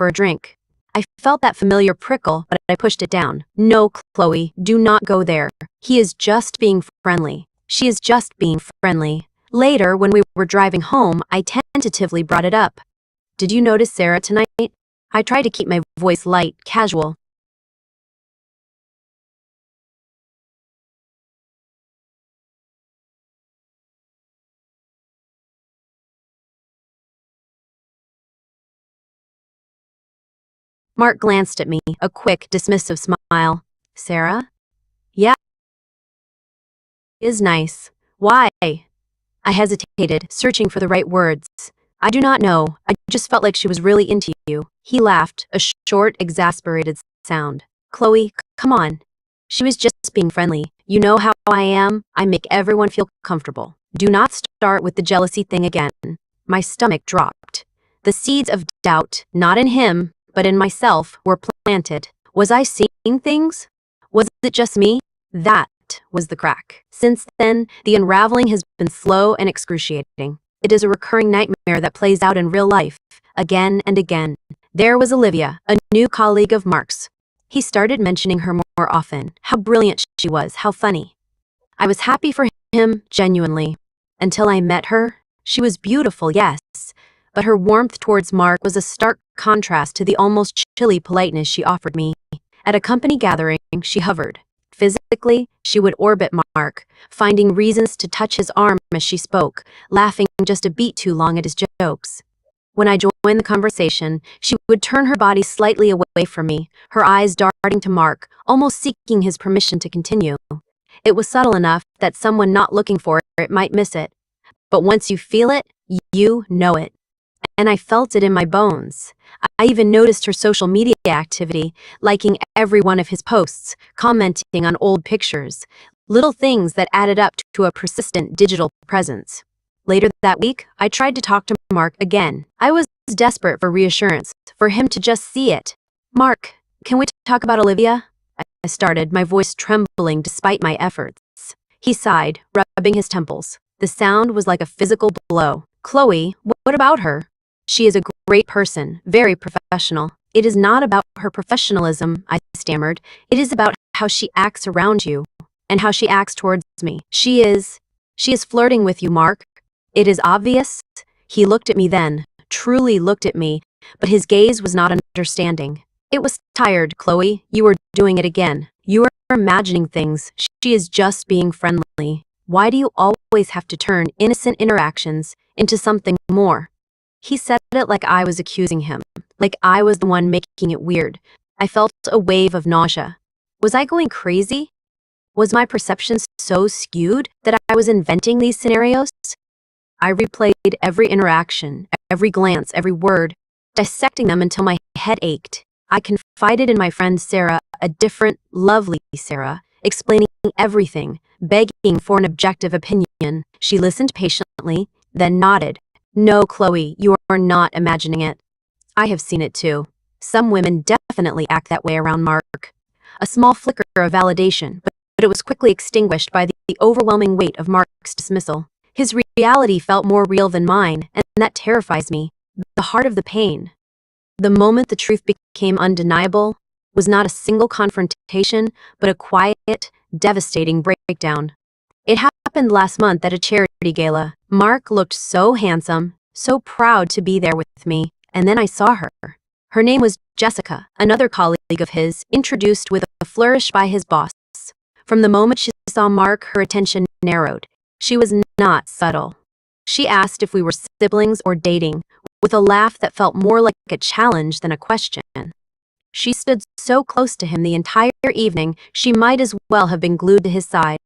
for a drink. I felt that familiar prickle, but I pushed it down. No, Chloe, do not go there. He is just being friendly. She is just being friendly. Later, when we were driving home, I tentatively brought it up. Did you notice Sarah tonight? I tried to keep my voice light, casual. Mark glanced at me, a quick, dismissive smile. Sarah? Yeah, is nice. Why? I hesitated, searching for the right words. I do not know. I just felt like she was really into you. He laughed, a short, exasperated sound. Chloe, come on. She was just being friendly. You know how I am. I make everyone feel comfortable. Do not start with the jealousy thing again. My stomach dropped. The seeds of doubt, not in him, but in myself, were planted. Was I seeing things? Was it just me? That was the crack. Since then, the unraveling has been slow and excruciating. It is a recurring nightmare that plays out in real life, again and again. There was Olivia, a new colleague of Mark's. He started mentioning her more often, how brilliant she was, how funny. I was happy for him, genuinely. Until I met her, she was beautiful, yes, but her warmth towards Mark was a stark contrast to the almost chilly politeness she offered me. At a company gathering, she hovered. Physically, she would orbit Mark, finding reasons to touch his arm as she spoke, laughing just a beat too long at his jokes. When I joined the conversation, she would turn her body slightly away from me, her eyes darting to Mark, almost seeking his permission to continue. It was subtle enough that someone not looking for it might miss it. But once you feel it, you know it. And I felt it in my bones. I even noticed her social media activity, liking every one of his posts, commenting on old pictures, little things that added up to a persistent digital presence. Later that week, I tried to talk to Mark again. I was desperate for reassurance, for him to just see it. Mark, can we talk about Olivia? I started, my voice trembling despite my efforts. He sighed, rubbing his temples. The sound was like a physical blow. Chloe, what about her? She is a great person, very professional. It is not about her professionalism, I stammered. It is about how she acts around you, and how she acts towards me. She is flirting with you, Mark. It is obvious. He looked at me then, truly looked at me, but his gaze was not understanding. It was tired, Chloe. You are doing it again. You are imagining things. She is just being friendly. Why do you always have to turn innocent interactions into something more? He said it like I was accusing him, like I was the one making it weird. I felt a wave of nausea. Was I going crazy? Was my perception so skewed that I was inventing these scenarios? I replayed every interaction, every glance, every word, dissecting them until my head ached. I confided in my friend Sarah, a different, lovely Sarah, explaining everything, begging for an objective opinion. She listened patiently, then nodded. No, Chloe, you are not imagining it. I have seen it too. Some women definitely act that way around Mark. A small flicker of validation, but it was quickly extinguished by the overwhelming weight of Mark's dismissal. His reality felt more real than mine, and that terrifies me. The heart of the pain. The moment the truth became undeniable was not a single confrontation, but a quiet, devastating breakdown. It happened last month at a charity gala. Mark looked so handsome, so proud to be there with me, and then I saw her. Her name was Jessica, another colleague of his, introduced with a flourish by his boss. From the moment she saw Mark, her attention narrowed. She was not subtle. She asked if we were siblings or dating, with a laugh that felt more like a challenge than a question. She stood so close to him the entire evening, she might as well have been glued to his side.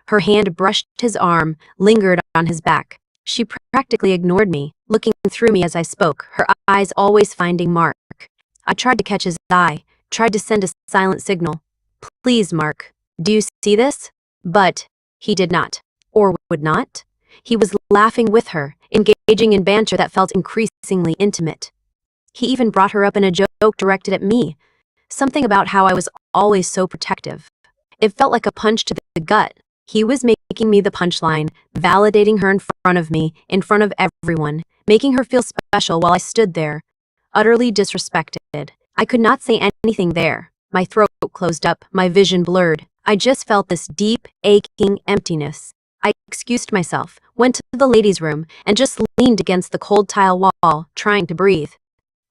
Her hand brushed his arm, lingered on his back. She practically ignored me, looking through me as I spoke, her eyes always finding Mark. I tried to catch his eye, tried to send a silent signal. Please, Mark, do you see this? But he did not, or would not. He was laughing with her, engaging in banter that felt increasingly intimate. He even brought her up in a joke directed at me, something about how I was always so protective. It felt like a punch to the gut. He was making me the punchline, validating her in front of me, in front of everyone, making her feel special while I stood there, utterly disrespected. I could not say anything there. My throat closed up, my vision blurred. I just felt this deep, aching emptiness. I excused myself, went to the ladies' room, and just leaned against the cold tile wall, trying to breathe.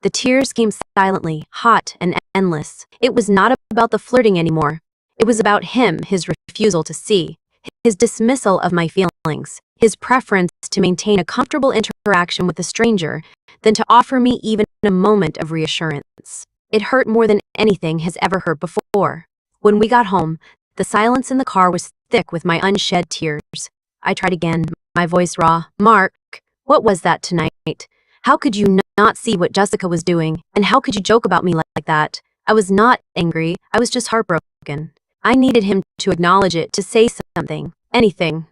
The tears came silently, hot and endless. It was not about the flirting anymore. It was about him, his refusal to see, his dismissal of my feelings, his preference to maintain a comfortable interaction with a stranger than to offer me even a moment of reassurance. It hurt more than anything has ever hurt before. When we got home, the silence in the car was thick with my unshed tears. I tried again, my voice raw. Mark, what was that tonight? How could you not see what Jessica was doing? And how could you joke about me like that? I was not angry, I was just heartbroken. I needed him to acknowledge it, to say something, anything.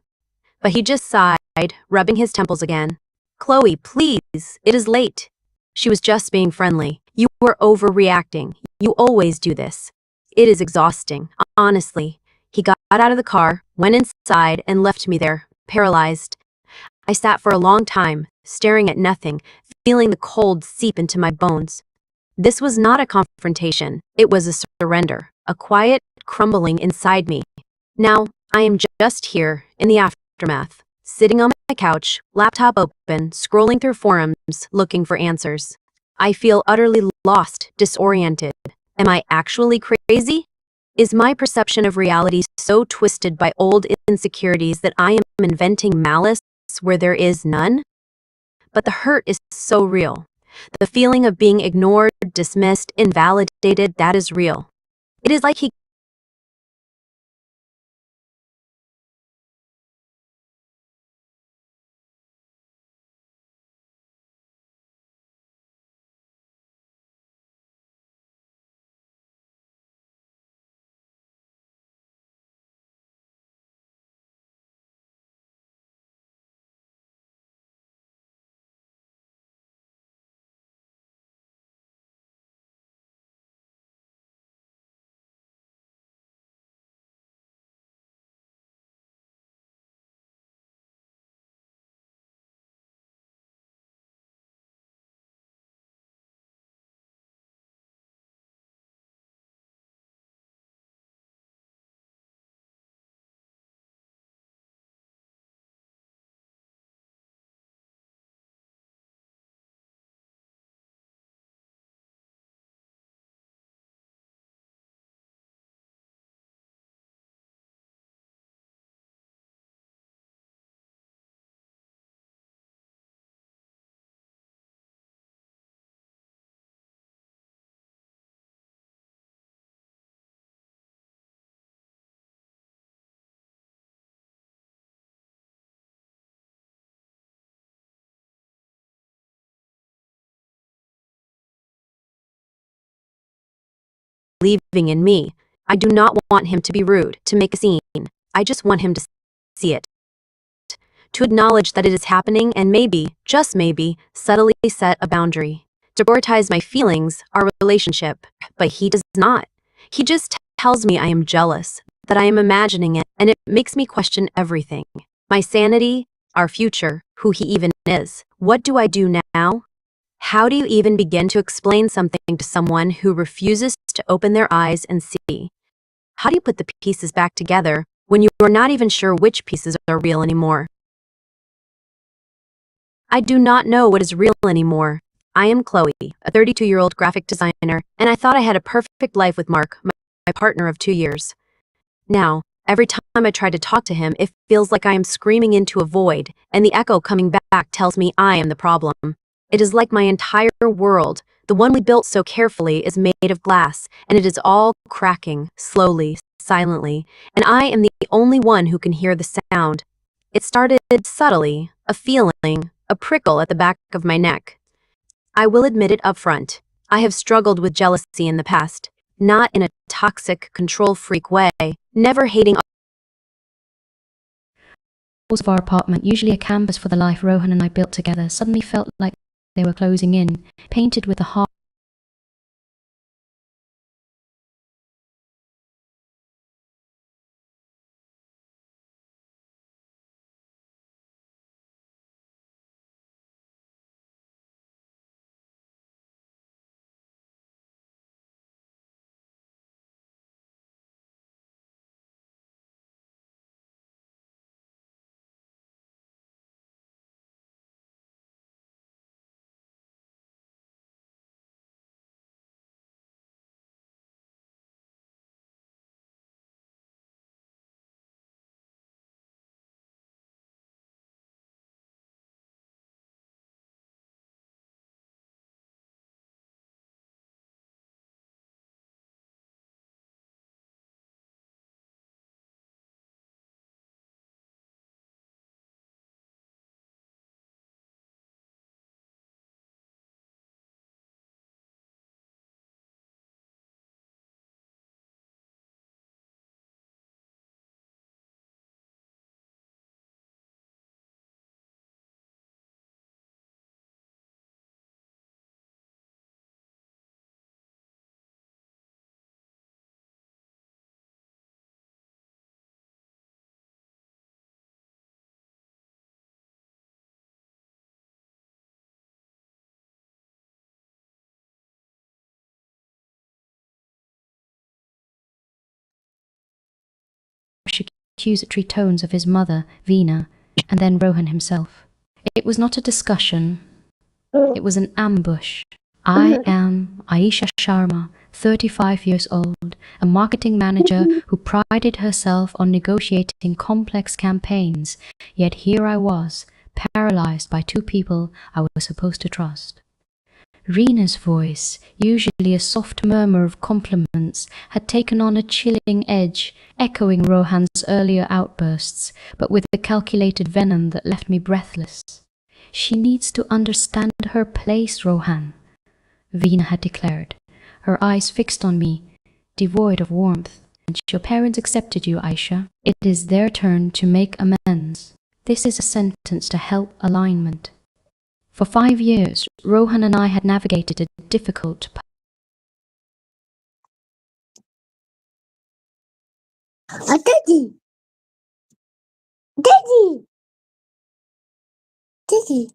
But he just sighed, rubbing his temples again. Chloe, please, it is late. She was just being friendly. You were overreacting. You always do this. It is exhausting, honestly. He got out of the car, went inside, and left me there, paralyzed. I sat for a long time, staring at nothing, feeling the cold seep into my bones. This was not a confrontation. It was a surrender, a quiet crumbling inside me. Now, I am just here, in the aftermath, sitting on my couch, laptop open, scrolling through forums, looking for answers. I feel utterly lost, disoriented. Am I actually crazy? Is my perception of reality so twisted by old insecurities that I am inventing malice where there is none? But the hurt is so real. The feeling of being ignored, dismissed, invalidated, that is real. It is like he believing in me. I do not want him to be rude, to make a scene. I just want him to see it, to acknowledge that it is happening and maybe, just maybe, subtly set a boundary. To prioritize my feelings, our relationship. But he does not. He just tells me I am jealous, that I am imagining it, and it makes me question everything. My sanity, our future, who he even is. What do I do now? How do you even begin to explain something to someone who refuses to open their eyes and see? How do you put the pieces back together when you are not even sure which pieces are real anymore? I do not know what is real anymore. I am Chloe, a 32-year-old graphic designer, and I thought I had a perfect life with Mark, my partner of 2 years. Now, every time I try to talk to him, it feels like I am screaming into a void, and the echo coming back tells me I am the problem. It is like my entire world, the one we built so carefully, is made of glass, and it is all cracking, slowly, silently, and I am the only one who can hear the sound. It started subtly, a feeling, a prickle at the back of my neck. I will admit it up front. I have struggled with jealousy in the past, not in a toxic, control freak way, never hating Walls of our apartment, usually a canvas for the life Rohan and I built together, suddenly felt like they were closing in, painted with a heart. accusatory tones of his mother, Veena, and then Rohan himself. It was not a discussion. It was an ambush. I am Aisha Sharma, 35 years old, a marketing manager who prided herself on negotiating complex campaigns, yet here I was, paralyzed by two people I was supposed to trust. Reena's voice, usually a soft murmur of compliments, had taken on a chilling edge, echoing Rohan's earlier outbursts, but with a calculated venom that left me breathless. She needs to understand her place, Rohan, Veena had declared, her eyes fixed on me, devoid of warmth. And your parents accepted you, Aisha. It is their turn to make amends. This is a sentence to help alignment. For 5 years, Rohan and I had navigated a difficult path. Daddy! Daddy! Daddy!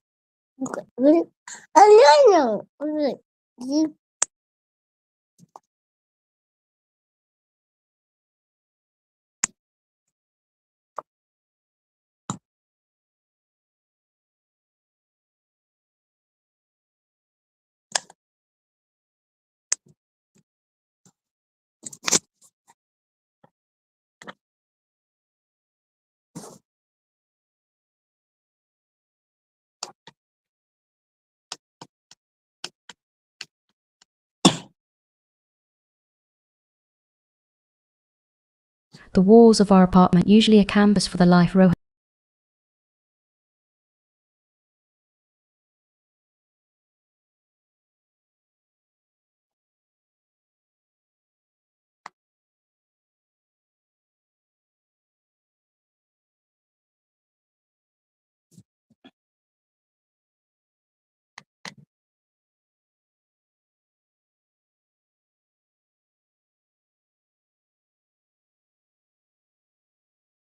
No. The walls of our apartment, usually a canvas for the life Rohan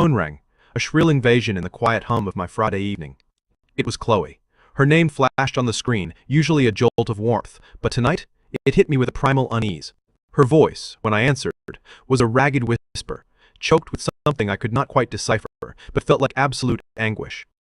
Phone rang, a shrill invasion in the quiet hum of my Friday evening. It was Chloe. Her name flashed on the screen, usually a jolt of warmth, but tonight, it hit me with a primal unease. Her voice, when I answered, was a ragged whisper, choked with something I could not quite decipher, but felt like absolute anguish.